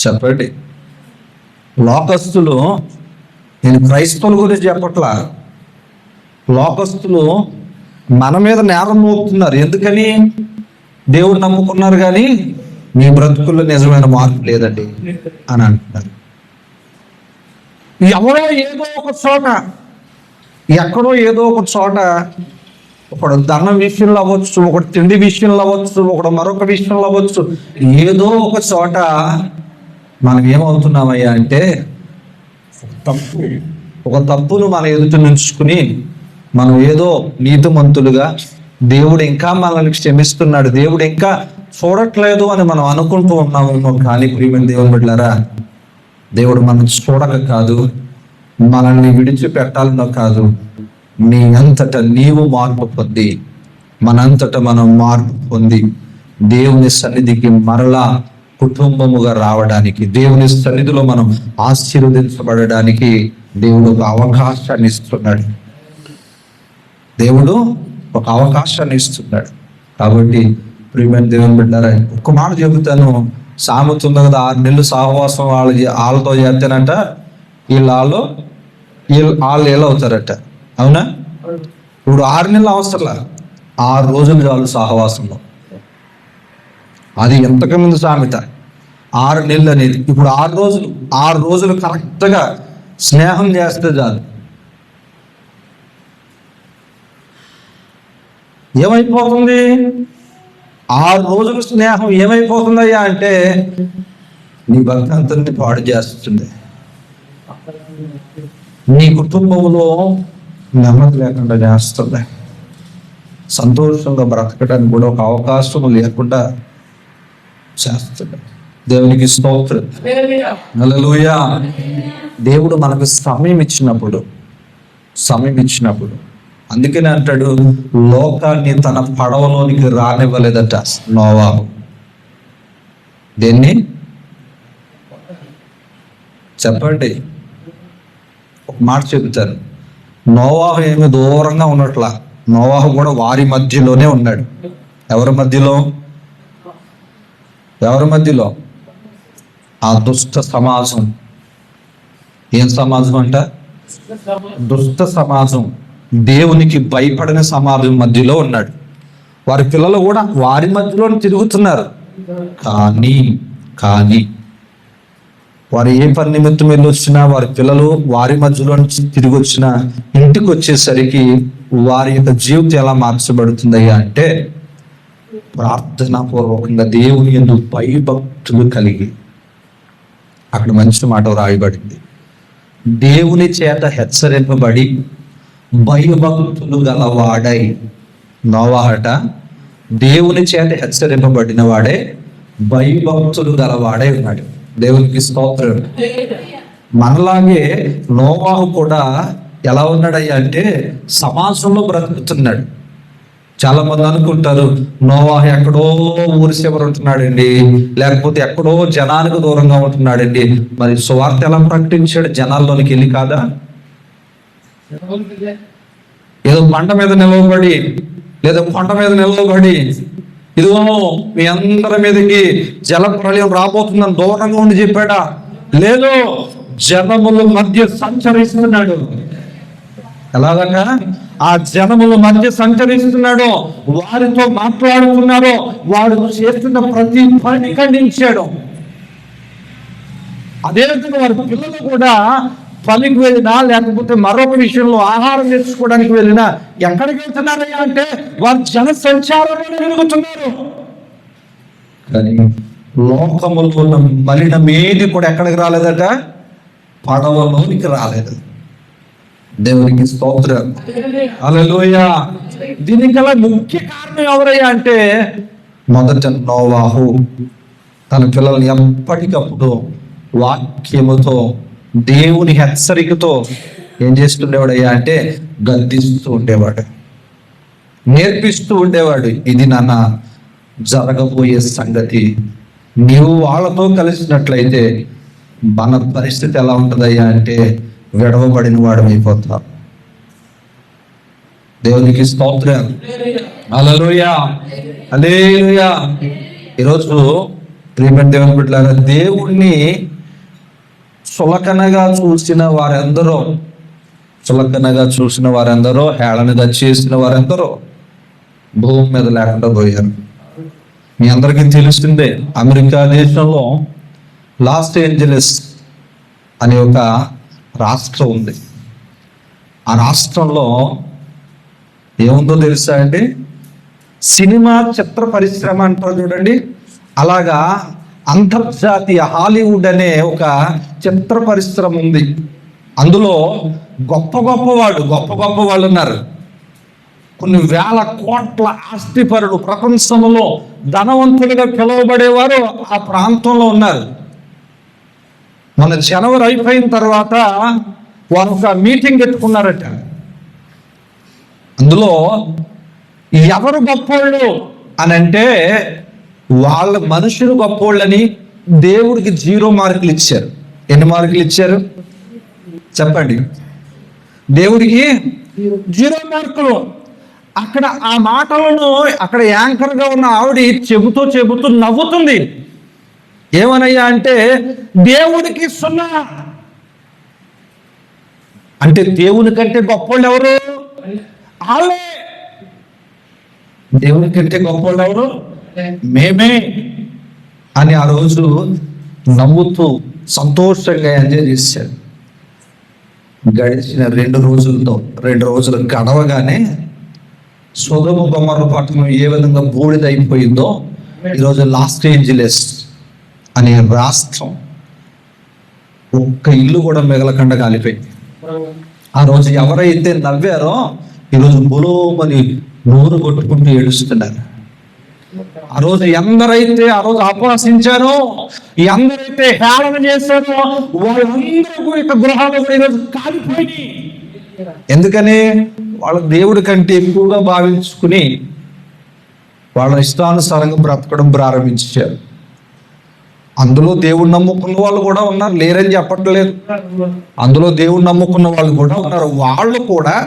చెప్పండి? లోకస్తులు, నేను క్రైస్తవుల గురించి చెప్పట్లా, లోకస్తులు మన మీద నేరం మోపుతున్నారు. ఎందుకని? దేవుడు నమ్ముకున్నారు కానీ మీ బ్రతుకుల్లో నిజమైన మార్పు లేదండి అని అంటున్నారు. ఎవరో ఏదో ఒక చోట, ఎక్కడో ఏదో ఒక చోట, ఒకడు ధనం విషయంలో అవ్వచ్చు, ఒకటి తిండి విషయంలో అవ్వచ్చు, ఒకడు మరొక విషయంలో అవ్వచ్చు, ఏదో ఒక చోట మనం ఏమవుతున్నామయ్యా అంటే, ఒక తప్పును మన ఎదుట నుంచుకుని మనం ఏదో నీతిమంతులుగా, దేవుడు ఇంకా మనల్ని క్షమిస్తున్నాడు, దేవుడు ఇంకా చూడట్లేదు అని మనం అనుకుంటూ ఉన్నాము. కానీ ప్రియమైన దేవుని బిడ్డలారా, దేవుడు మనం చూడక కాదు, మనల్ని విడిచిపెట్టాలనో కాదు, నీ అంతటా నీవు మార్పు పొంది, మనంతటా మనం మార్పు పొంది దేవుని సన్నిధికి మరలా కుటుంబముగా రావడానికి, దేవుని సన్నిధిలో మనం ఆశీర్వదించబడడానికి దేవుడు ఒక అవకాశాన్ని ఇస్తున్నాడు. దేవుడు ఒక అవకాశాన్ని ఇస్తున్నాడు. కాబట్టి ప్రియమైన దేవుని బిడ్డారా, ఒక్క మాట చెబుతాను. సామెత ఉంది కదా, 6 నెలలు సహవాసం వాళ్ళతో చేస్తేనంట వాళ్ళు ఏళ్ళు అవుతారట. అవునా? ఇప్పుడు 6 నెలలు అవసరంలా, 6 రోజులు చాలు సహవాసంలో. అది ఎంతకుముందు సామెత 6 నెలలు అనేది. ఇప్పుడు 6 రోజులు కరెక్ట్గా స్నేహం చేస్తే చాలు. ఏమైపోతుంది? 6 రోజులు స్నేహం ఏమైపోతుందయ్యా అంటే, నీ భక్తంతని పాడు చేస్తుంది, నీ కుటుంబంలో నెమ్మది లేకుండా చేస్తుంది, సంతోషంగా బ్రతకడానికి కూడా ఒక అవకాశం లేకుండా చేస్తుంది. దేవునికి స్తోత్రం, హల్లెలూయా. దేవుడు మనకు సమయం ఇచ్చినప్పుడు అందుకనే అంటాడు, లోకాన్ని తన పడవలోనికి రానివ్వలేదట నోవాహు. దేన్ని చెప్పండి? ఒక మాట చెబుతారు. నోవాహు ఏమి దూరంగా ఉన్నట్లా, నోవాహు కూడా వారి మధ్యలోనే ఉన్నాడు. ఎవరి మధ్యలో? ఆ దుష్ట సమాజం. ఏం సమాజం అంట? దుష్ట సమాజం, దేవునికి భయపడిన సమాజం మధ్యలో ఉన్నాడు. వారి పిల్లలు కూడా వారి మధ్యలో తిరుగుతున్నారు. కానీ వారు ఏ పని నిమిత్తం వెళ్ళి వచ్చినా, వారి పిల్లలు వారి మధ్యలో నుంచి తిరిగి వచ్చినా, ఇంటికి వచ్చేసరికి వారి యొక్క జీవితం ఎలా మార్చబడుతుందయ్యా అంటే, ప్రార్థనాపూర్వకంగా దేవుని యందు భయభక్తులు కలిగి అక్కడ మంచి మాట రాయబడింది. దేవుని చేత హెచ్చరింపబడి భయభక్తులు గలవాడై, నోవాహట దేవుని చేత హెచ్చరింపబడిన వాడే భయభక్తులు గలవాడై ఉన్నాడు. దేవునికి స్తోత్రం. మనలాగే నోవాహు కూడా ఎలా ఉన్నాడయ్యా అంటే సమాజంలో బ్రతుకుతున్నాడు. చాలా మంది అనుకుంటారు నోవాహు ఎక్కడో ఊరి చివర ఉంటున్నాడండి, లేకపోతే ఎక్కడో జనానికి దూరంగా ఉంటున్నాడండి. మరి సువార్త ఎలా ప్రకటించాడు? జనాల్లోనికి వెళ్ళి కాదా? ఏదో బండ మీద నిలవబడి లేదా కొండ మీద నిలవబడి ఇదిగో మీ అందరి మీదకి జల ప్రళయం రాబోతుందని దూరంగా ఉండి చెప్పాడా? లేదు, జనముల మధ్య సంచరిస్తున్నాడు. ఎలాగన్నా ఆ జనముల మధ్య సంచరిస్తున్నాడు, వారితో మాట్లాడుతున్నాడు, వాడు చేస్తున్న ప్రతి పని ఖండించాడు. అదేవిధంగా వారి పిల్లలు కూడా పనికి వెళ్ళినా లేకపోతే మరొక విషయంలో ఆహారం తెచ్చుకోవడానికి వెళ్ళినా ఎక్కడికి వెళ్తున్నారయ్యా అంటే వారు జన సంచారంలోనే వెలుగుతున్నారు. కానీ లోకములో ఉన్న మలినమేది కూడా ఎక్కడికి రాలేదట? పడవలోనికి రాలేదు. దేవునికి స్తోత్రం. హల్లెలూయా. దీనికి గల ముఖ్య కారణం ఎవరయ్యా అంటే మొదట నోవాహు తన పిల్లల్ని ఎప్పటికప్పుడు వాక్యముతో దేవుని హెచ్చరికతో ఏం చేస్తుండేవాడయ్యా అంటే గద్దిస్తూ ఉండేవాడు, నేర్పిస్తూ ఉండేవాడు. ఇది నాన్న జరగబోయే సంగతి, నీవు వాళ్ళతో కలిసినట్లయితే మన పరిస్థితి ఎలా ఉంటుందయ్యా అంటే విడవబడిన వాడు అయిపోతాం. దేవునికి స్తోత్రం. హల్లెలూయా, హల్లెలూయా. ఈరోజు ప్రియమైన దేవుని బిడ్డలారా, దేవుణ్ణి చులకనగా చూసిన వారందరూ హేళనగా చేసిన వారందరూ భూమి మీద లేకుండా పోయారు. మీ అందరికీ తెలిసిందే, అమెరికా దేశంలో లాస్ ఏంజలస్ అనే ఒక రాష్ట్రం ఉంది. ఆ రాష్ట్రంలో ఏముందో తెలుసా అండి? సినిమా చిత్ర పరిశ్రమ అంటారు చూడండి, అలాగా అంతర్జాతీయ హాలీవుడ్ అనే ఒక చిత్ర పరిశ్రమ ఉంది. అందులో గొప్ప గొప్ప వాళ్ళు ఉన్నారు. కొన్ని వేల కోట్ల ఆస్తిపరులు, ప్రపంచంలో ధనవంతులుగా పిలువబడేవారు ఆ ప్రాంతంలో ఉన్నారు. మన జనవరి అయిపోయిన తర్వాత వారు ఒక మీటింగ్ పెట్టుకున్నారట. అందులో ఎవరు గొప్పోళ్ళు అని అంటే వాళ్ళ మనుషులు గొప్పోళ్ళని దేవుడికి 0 మార్కులు ఇచ్చారు. ఎన్ని మార్కులు ఇచ్చారు చెప్పండి? దేవుడికి 0 మార్కులు. అక్కడ ఆ మాటలను అక్కడ యాంకర్గా ఉన్న ఆవిడ చెబుతూ నవ్వుతుంది. ఏమనయ్యా అంటే దేవుడికి 0. అంటే దేవుని కంటే గొప్పోళ్ళు ఎవరు? వాళ్ళే. దేవుని కంటే గొప్పోళ్ళు ఎవరు? మేమే అని ఆ రోజు నవ్వుతూ సంతోషంగా ఎంజాయ్ చేశారు. గడిచిన 2 రోజులు గడవగానే సొదొమ గొమొర్రా పట్టణం ఏ విధంగా బూడిదైపోయిందో ఈరోజు లాస్ ఏంజలస్ అనే రాష్ట్రం ఒక్క ఇల్లు కూడా మిగలకుండా కాలిపోయింది. ఆ రోజు ఎవరైతే నవ్వారో ఈరోజు బులోమని నోరు కొట్టుకుంటూ ఏడుస్తున్నారు. ఆ రోజు ఎందరైతే అపహసించారో, ఎందరైతే హేళన చేశారో వాళ్ళందరూ ఇక గృహాలు ఈరోజు కాలిపోయి. ఎందుకని? వాళ్ళ దేవుడి కంటే ఎక్కువగా భావించుకుని వాళ్ళ ఇష్టానుసారంగా బ్రతకడం ప్రారంభించారు. అందులో దేవుడు నమ్ముకున్న వాళ్ళు కూడా ఉన్నారు, లేరని చెప్పట్లేదు. అందులో దేవుడు నమ్ముకున్న వాళ్ళు కూడా ఉన్నారు. వాళ్ళు కూడా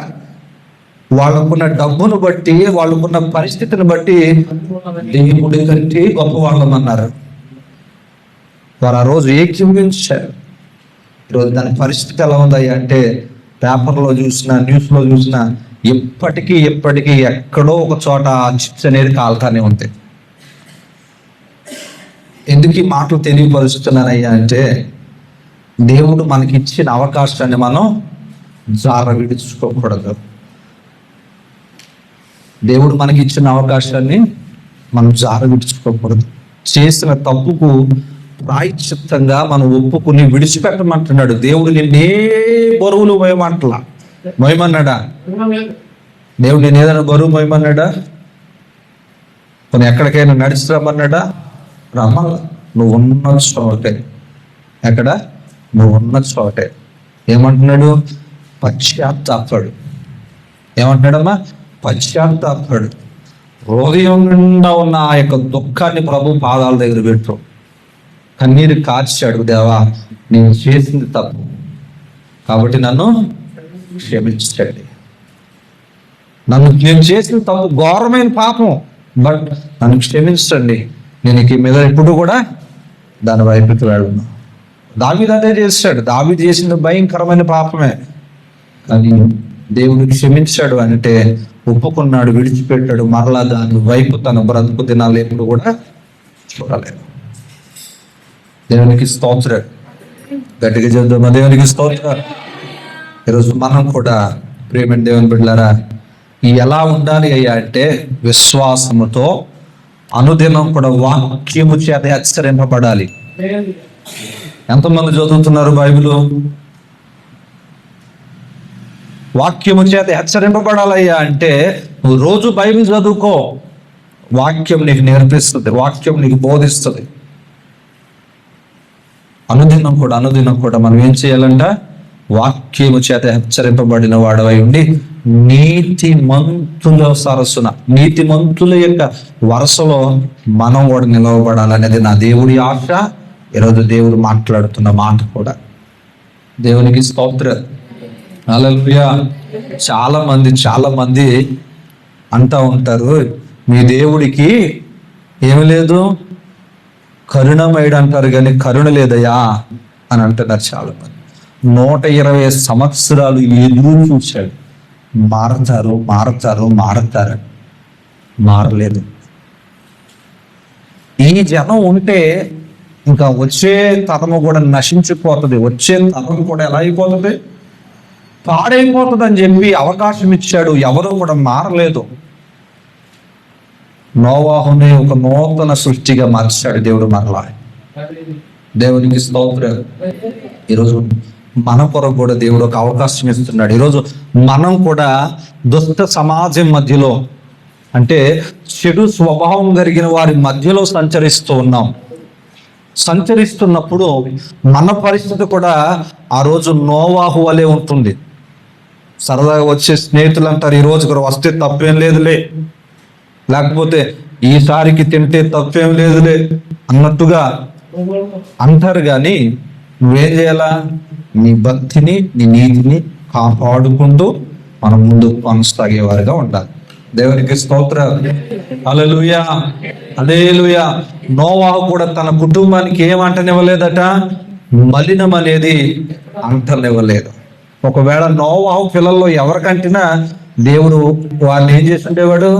వాళ్ళకున్న డబ్బును బట్టి, వాళ్ళకున్న పరిస్థితిని బట్టి దేవుడి కంటే గొప్ప వాళ్ళమన్నారు. వారు ఆ రోజు ఏకీభవించారు. ఈరోజు దాని పరిస్థితి ఎలా ఉంది అంటే పేపర్లో చూసినా, న్యూస్లో చూసినా ఎప్పటికీ ఎక్కడో ఒక చోట చిప్స్ అనేది కాలుతానే ఉంటాయి. ఎందుకు ఈ మాటలు తెలియపరుస్తున్నానయ్యా అంటే దేవుడు మనకి ఇచ్చిన అవకాశాన్ని మనం జార విడుచుకోకూడదు. దేవుడు మనకి ఇచ్చిన అవకాశాన్ని మనం జార విడుచుకోకూడదు. చేసిన తప్పుకు ప్రాయశ్చిత్తంగా మనం ఒప్పుకుని విడిచిపెట్టమంటున్నాడు. దేవుడు నిన్నే బరువులు మోయమన్నాడా? దేవుడు నేను ఏదైనా బరువు మోయమన్నాడా? కొన్ని ఎక్కడికైనా నడిచి రమ్మన్నాడా? రమ్మల్లా. నువ్వు ఉన్న చోటే. ఎక్కడ? నువ్వు ఉన్న చోటే. ఏమంటున్నాడు? పశ్చాత్తాపడు. ఏమంటున్నాడమ్మా? పశ్చాత్తాపడు. హృదయం నిండా ఉన్న ఆ యొక్క దుఃఖాన్ని ప్రభు పాదాల దగ్గర పెట్టు. కన్నీరు కార్చాడు, దేవా నేను చేసింది తప్పు కాబట్టి నన్ను క్షమించండి. నేను చేసిన తప్పు ఘోరమైన పాపం, బట్ నన్ను క్షమించండి. నేను ఈ మీద ఎప్పుడు కూడా దాని వైపుకి వెళ్ళను. దావీదు అదే చేశాడు. దావీదు చేసిన భయంకరమైన పాపమే, కానీ దేవుడు క్షమించాడు అంటే ఒప్పుకున్నాడు, విడిచిపెట్టాడు. మరలా దాని వైపు తన బ్రతుకు దినాలు ఎప్పుడు కూడా చూడలేదు. దేవునికి స్తోత్రం. గట్టిగా చెప్దామా? దేవునికి స్తోత్రం. ఈరోజు మనం కూడా ప్రియమైన దేవుని బిడ్డలారా ఎలా ఉండాలి అయ్యా అంటే విశ్వాసముతో అనుదినం కూడా వాక్యము చేత హెచ్చరింపబడాలి. ఎంతమంది చదువుతున్నారు బైబిల్? వాక్యము చేత హెచ్చరింపబడాలయ్యా అంటే నువ్వు రోజు బైబిల్ చదువుకో. వాక్యం నీకు నేర్పిస్తుంది, వాక్యం నీకు బోధిస్తుంది. అనుదినం కూడా మనం ఏం చేయాలంట? వాక్యము చేత హెచ్చరింపబడిన వాడవై ఉండి నీతిమంతుల సరస్సున, నీతిమంతుల యొక్క వరుసలో మనం కూడా నిలవబడాలనేది నా దేవుడి ఆశ. ఈరోజు దేవుడు మాట్లాడుతున్న మాట కూడా. దేవునికి స్తోత్రం. హల్లెలూయా. చాలా మంది అంటూ ఉంటారు, మీ దేవుడికి ఏమి లేదు, కరుణమయుడు అంటారు కానీ కరుణ లేదయ్యా అని అంటున్నారు చాలా మంది. 120 సంవత్సరాలు ఎదురు చూశాడు, మారతారు మారలేదు. ఈ జనం ఉంటే ఇంకా వచ్చే తరము కూడా నశించిపోతుంది. వచ్చే తరం కూడా ఎలా అయిపోతుంది? పాడైపోతుంది అని చెప్పి అవకాశం ఇచ్చాడు. ఎవరు కూడా మారలేదు. నోవాహుని ఒక నూతన సృష్టిగా మార్చాడు దేవుడు మరలా. దేవునికి స్తోత్రం. ఈరోజు మన కొరకు కూడా దేవుడు ఒక అవకాశం ఇస్తున్నాడు. ఈరోజు మనం కూడా దుష్ట సమాజం మధ్యలో, అంటే చెడు స్వభావం కలిగిన వారి మధ్యలో సంచరిస్తున్నప్పుడు మన పరిస్థితి కూడా ఆ రోజు నోవాహు వలె ఉంటుంది. సరదాగా వచ్చే స్నేహితులు అంటారు, ఈ రోజు కూడా వస్తే తప్పేం లేదులే, లేకపోతే ఈసారికి తింటే తప్పేం లేదులే అన్నట్టుగా అంటారు. కానీ నువ్వేం చేయాలా? నీ భక్తిని, నీ నీతిని కాపాడుకుంటూ మనం ముందు కొనసాగేవారుగా ఉండాలి. దేవునికి స్తోత్రం. హల్లెలూయా, హల్లెలూయా. నోవాహు కూడా తన కుటుంబానికి ఏమంటనివ్వలేదట? మలినం అనేది అంటనివ్వలేదు. ఒకవేళ నోవాహు పిల్లల్లో ఎవరికంటినా దేవుడు వారిని ఏం చేసి ఉండేవాడు?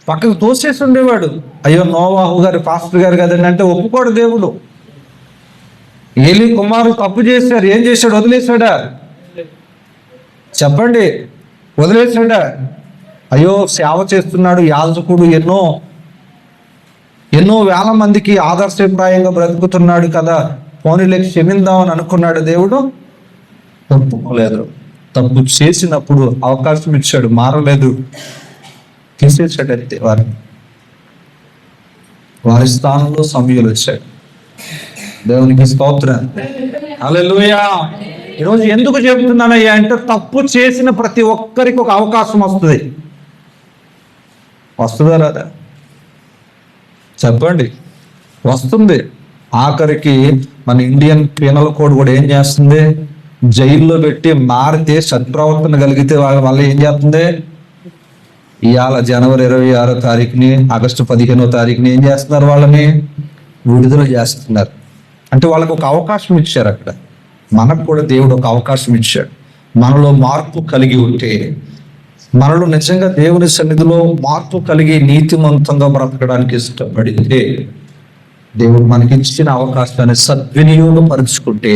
పక్కకు తోసేసి ఉండేవాడు. అయ్యో నోవాహు గారు పాస్టర్ గారు కదండి అంటే ఒప్పుకోడు దేవుడు. ఏలీ కుమారుడు తప్పు చేశారు, ఏం చేశాడు? వదిలేశాడా? చెప్పండి, వదిలేశాడా? అయ్యో సేవ చేస్తున్నాడు యాజకుడు, ఎన్నో వేల మందికి ఆదర్శప్రాయంగా బ్రతుకుతున్నాడు కదా, పోనీలే క్షమిందామని అనుకున్నాడు దేవుడు. ఒప్పుకోలేదు. తప్పు చేసినప్పుడు అవకాశం ఇచ్చాడు, మారలేదు, తీసేసాడు. అంతే. వారి స్థానంలో సమయాలు వచ్చాడు. దేవునికి స్తోత్రం. హల్లెలూయా. ఈరోజు ఎందుకు చెబుతున్నానయ్యా అంటే తప్పు చేసిన ప్రతి ఒక్కరికి ఒక అవకాశం వస్తుంది. వస్తుందా రాదా? చెప్పండి. వస్తుంది. ఆఖరికి మన ఇండియన్ పీనల్ కోడ్ కూడా ఏం చేస్తుంది? జైల్లో పెట్టి మారితే సత్ప్రవర్తన కలిగితే వాళ్ళ ఏం చేస్తుంది? ఇవాళ జనవరి 26వ తారీఖుని, ఆగస్టు 15వ తారీఖుని ఏం చేస్తున్నారు? వాళ్ళని విడుదల చేస్తున్నారు. అంటే వాళ్ళకు ఒక అవకాశం ఇచ్చారు. అక్కడ మనకు కూడా దేవుడు ఒక అవకాశం ఇచ్చాడు. మనలో మార్పు కలిగి ఉంటే, మనలో నిజంగా దేవుని సన్నిధిలో మార్పు కలిగి నీతిమంతంగా బ్రతకడానికి ఇష్టపడితే, దేవుడు మనకి ఇచ్చిన అవకాశాన్ని సద్వినియోగపరుచుకుంటే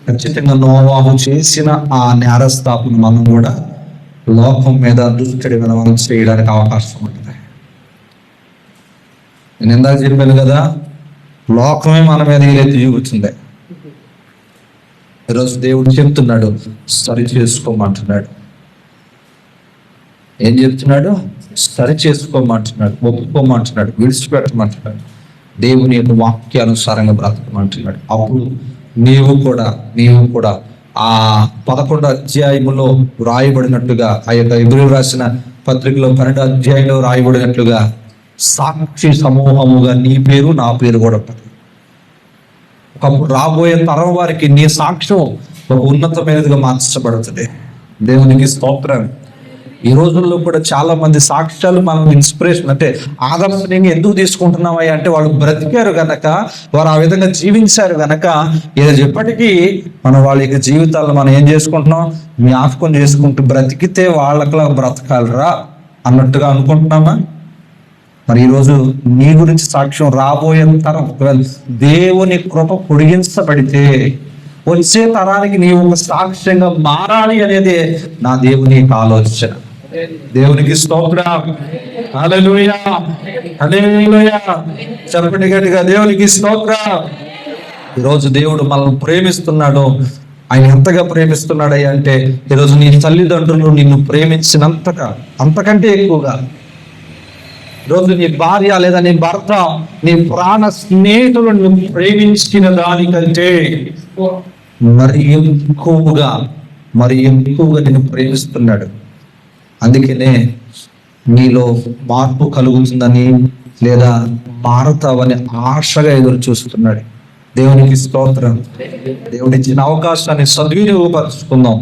ఖచ్చితంగా నోవాహు చేసిన ఆ నేరస్థాపన మనం కూడా లోకం మీద దుష్టడి మీద మనం చేయడానికి అవకాశం ఉంటుంది. నేను ఇందాక చెప్పాను కదా, లోకమే మన మీద ఎత్తి చూపుతుంది. ఈరోజు దేవుడు చెప్తున్నాడు, సరి చేసుకోమంటున్నాడు. ఏం చెప్తున్నాడు? సరి చేసుకోమంటున్నాడు, ఒప్పుకోమంటున్నాడు, విడిచిపెట్టమంటున్నాడు, దేవుని యొక్క వాక్యానుసారంగా బ్రతకమంటున్నాడు. అప్పుడు నీవు కూడా ఆ 11వ అధ్యాయములో రాయబడినట్టుగా, ఆ యొక్క హెబ్రీయులకు రాసిన పత్రికలో 12వ అధ్యాయంలో రాయబడినట్లుగా సాక్షి సమూహముగా నీ పేరు నా పేరు కూడా ఉంటుంది. ఒకప్పుడు రాబోయే తరం వారికి నీ సాక్ష్యం ఒక ఉన్నతమైనదిగా మార్చబడుతుంది. దేవునికి స్తోత్రం. ఈ రోజుల్లో కూడా చాలా మంది సాక్ష్యాలు మనం ఇన్స్పిరేషన్, అంటే ఆదర్శనీయంగా ఎందుకు తీసుకుంటున్నామయ్యా అంటే వాళ్ళు బ్రతికారు గనక, వారు ఆ విధంగా జీవించారు గనక, ఈరోజు ఎప్పటికీ మనం వాళ్ళ యొక్క జీవితాలను మనం ఏం చేసుకుంటున్నాం, జ్ఞాపకం చేసుకుంటూ బ్రతికితే వాళ్ళకలా బ్రతకాలరా అన్నట్టుగా అనుకుంటున్నామా? మరి ఈరోజు నీ గురించి సాక్ష్యం రాబోయే తరం, ఒకవేళ దేవుని కృప పొడిగించబడితే వచ్చే తరానికి నీవు ఒక సాక్ష్యంగా మారాలి అనేది నా దేవుని యొక్క ఆలోచన. దేవునికి స్తోత్రం. హల్లెలూయా, హల్లెలూయా. చెప్పండి గట్టిగా, దేవునికి స్తోత్రం. ఈరోజు దేవుడు మనల్ని ప్రేమిస్తున్నాడు. ఆయన ఎంతగా ప్రేమిస్తున్నాడు అంటే, ఈరోజు నీ తల్లిదండ్రులు నిన్ను ప్రేమించినంతగా, అంతకంటే ఎక్కువగా ఈరోజు నీ భార్య లేదా నీ భర్త, నీ ప్రాణ స్నేహితులు నువ్వు ప్రేమించిన దానికంటే మరి ఎక్కువగా నిన్ను ప్రేమిస్తున్నాడు. అందుకనే నీలో మార్పు కలుగుతుందని లేదా మారుతావని ఆశగా ఎదురు చూస్తున్నాడు. దేవునికి స్తోత్రం. దేవుడిచ్చిన అవకాశాన్ని సద్వినియోగపరుచుకుందాం.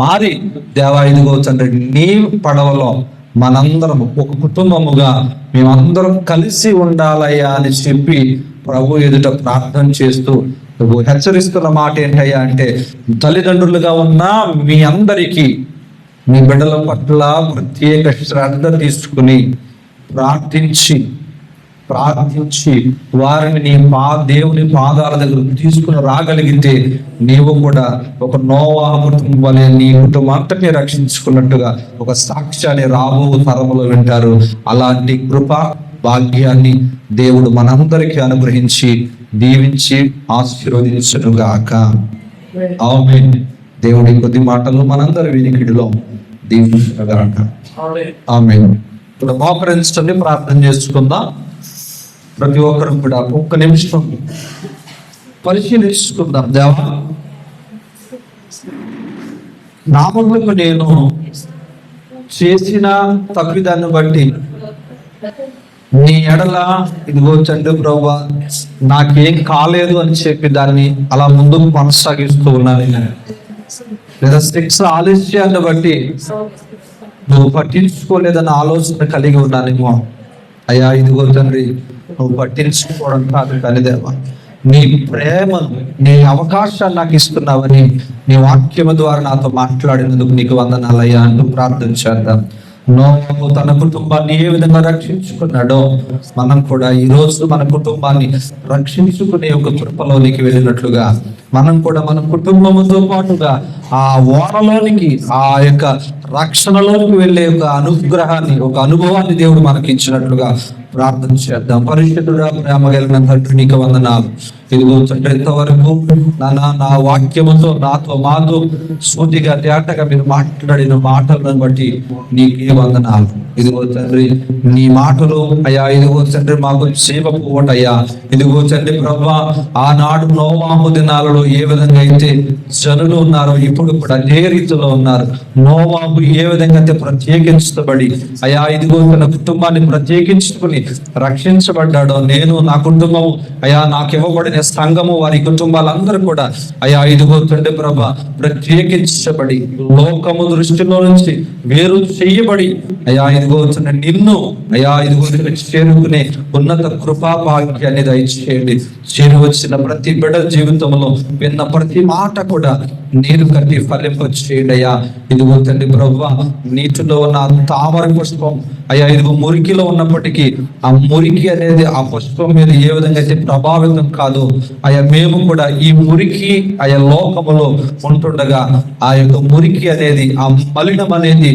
మారి దేవా, ఇదిగో తండ్రి, నీ పడవలో మనందరం ఒక కుటుంబముగా మేమందరం కలిసి ఉండాలయ్యా అని చెప్పి ప్రభు ఎదుట ప్రార్థన చేస్తూ హెచ్చరిస్తున్న మాట ఏంటయ్యా అంటే, తల్లిదండ్రులుగా ఉన్న మీ అందరికీ మీ బిడ్డల పట్ల ప్రత్యేక శ్రద్ధ తీసుకుని ప్రార్థించి వారిని నీ దేవుని పాదాల దగ్గర తీసుకుని రాగలిగితే నీవు కూడా ఒక నోవాహు కుటుంబం వలె నీ కుటుంబం అంతటినీ రక్షించుకున్నట్టుగా ఒక సాక్ష్యాన్ని రాబో తరములో వింటారు. అలాంటి కృప భాగ్యాన్ని దేవుడు మనందరికీ అనుగ్రహించి దీవించి ఆశీర్వదించునుగాక. ఆమేన్. దేవుడి కొద్ది మాటలు మనందరి వినికిడిలో దీవించునుగాక. ఆమేన్. ఇప్పుడు మోకరించండి, ప్రార్థన చేసుకుందాం. ప్రతి ఒక్కరు కూడా ఒక్క నిమిషం పరిశీలించుకుందాం. దేవా, నా వల్ల నేను చేసిన తప్పిదాన్ని బట్టి నీ ఎడల ఇదిగో తండ్రి ప్రభువా, నాకేం కాలేదు అని చెప్పి దాన్ని అలా ముందుకు కొనసాగిస్తూ ఉన్నాను. లేదా శిక్ష ఆలస్యాన్ని బట్టి నువ్వు పట్టించుకోలేదన్న ఆలోచన కలిగి ఉన్నానేమో. అయ్యా, ఇదిగో తండ్రి, నువ్వు పట్టించుకోవడం కాదు కానీ దేవా, నీ ప్రేమను, నీ అవకాశాన్ని నాకు ఇస్తున్నావని నీ వాక్యము ద్వారా నాతో మాట్లాడినందుకు నీకు వందనాలయ్యా అంటూ ప్రార్థన చేద్దాం. నోవాహు తన కుటుంబాన్ని ఏ విధంగా రక్షించుకున్నాడో మనం కూడా ఈ రోజు మన కుటుంబాన్ని రక్షించుకునే ఒక కృపలోనికి వెళ్ళినట్లుగా మనం కూడా మన కుటుంబముతో పాటుగా ఆ ఓడలోనికి, ఆ యొక్క రక్షణలోనికి వెళ్ళే ఒక అనుగ్రహాన్ని, ఒక అనుభవాన్ని దేవుడు మనకి ఇచ్చినట్లుగా ప్రార్థన చేద్దాం. పరిశుద్ధుడా, ప్రేమ కలిగిన తండ్రి, నీకు వందనాలు. ఇదిగో తండ్రి, ఎంతవరకు నా వాక్యముతో మాతో సూటిగా తేటగా మీరు మాట్లాడిన మాటలను బట్టి నీకే వందనాలు. ఇదిగో తండ్రి, నీ మాటలు అయ్యా, ఇదిగో తండ్రి, మాకు సేవ పోవటయ్యా. ఇదిగో తండ్రి ప్రభా, ఆనాడు నోవాహు దినాలలో ఏ విధంగా అయితే జనులు ఉన్నారో ఇప్పుడు కూడా అదే రీతిలో ఉన్నారు. నోవాహు ఏ విధంగా అయితే ప్రత్యేకించబడి అయ్యా, ఇదిగో తన కుటుంబాన్ని ప్రత్యేకించుకుని రక్షించబడ్డాడో, నేను, నా కుటుంబము అయ్యా, నాకు ఇవ్వబడిన సంఘము, వారి కుటుంబాలందరూ కూడా అయ్యా, ఇదిగో తండ్రి ప్రభా, ప్రత్యేకించబడి లోకము దృష్టిలో నుంచి వేరు చెయ్యబడి అయ్యా, ఇదిగో నిన్ను అయ్యా, ఇదిగో చేరుకునే ఉన్నత కృపా భాగ్యాన్ని దయచేయండి. చేరువచ్చిన ప్రతి బిడ్డ జీవితంలో విన్న ప్రతి మాట కూడా నీరు కట్టి ఫలింపచేయండి అయ్యా. ఇదిగో తండ్రి ప్రభువా, నీటిలో ఉన్న తామర పుష్పం అయ్యా, ఇదిగో మురికిలో ఉన్నప్పటికీ ఆ మురికి అనేది ఆ పుష్పం మీద ఏ విధంగా అయితే ప్రభావితం కాదు అయ్యా, మేము కూడా ఈ మురికి అయ్యా లోకములో ఉంటుండగా ఆ యొక్క మురికి అనేది, ఆ మలినం అనేది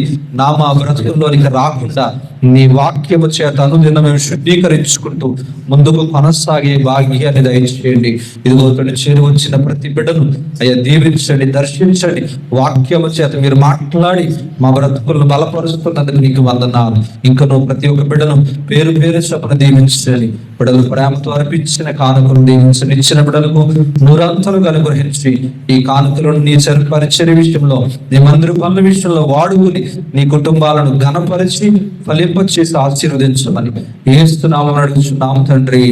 మా బ్రతుకుల్లోనికి రాకుండా నీ వాక్యము చేత అనుదినం మేము శుద్ధీకరించుకుంటూ ముందుకు కొనసాగే భాగ్యాన్ని దయచేయండి. ఇదిగో చేరి వచ్చిన ప్రతి బిడ్డను అయ్యా దీవించండి, దర్శించండి. వాక్యము చేత మీరు మాట్లాడి మా బ్రతుకులను బలపరుస్తున్నందుకు నీకు వందనాలు. ఇంకా నువ్వు ప్రతి ఒక్క బిడ్డను పేరు పేరు చొప్పున దీవించండి. బిడ్డలు ప్రేమతో అర్పించిన కానుకలు దీవించండి. ఇచ్చిన బిడ్డలకు నూరంతలుగా అనుగ్రహించి ఈ కానుకలను నీ పరిచర్య విషయంలో, నీ మందిర పనుల విషయంలో వాడుకుని నీ కుటుంబాలను ఘనపరిచి ఫలింపచేసి ఆశీర్వదించమని యేసునామమున అడుగుచున్నాము తండ్రి,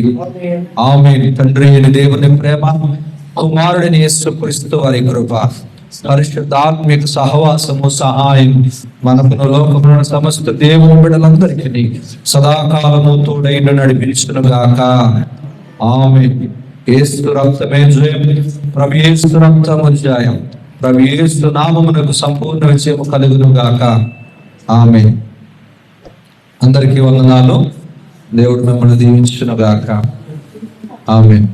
ఆమేన్. తండ్రి అయిన దేవుని ప్రేమ, కుమారుడైన యేసుక్రీస్తు వారి కృప, పరిశుద్ధాత్మిక సహవాసము, సహాయం మనకును లోకమున సమస్త దేవుని బిడ్డలందరికీ సదాకాలము తోడైన నడిపించును గాక. ఆమేన్. యేసు రక్తమే జయం, ప్రభు యేసు రక్తము జయం, ప్రభు యేసు నామమునకు సంపూర్ణ విజయము కలుగును గాక. ఆమేన్. అందరికీ వందనాలు. దేవుడు మిమ్మల్ని దీవించును గాక. ఆమేన్.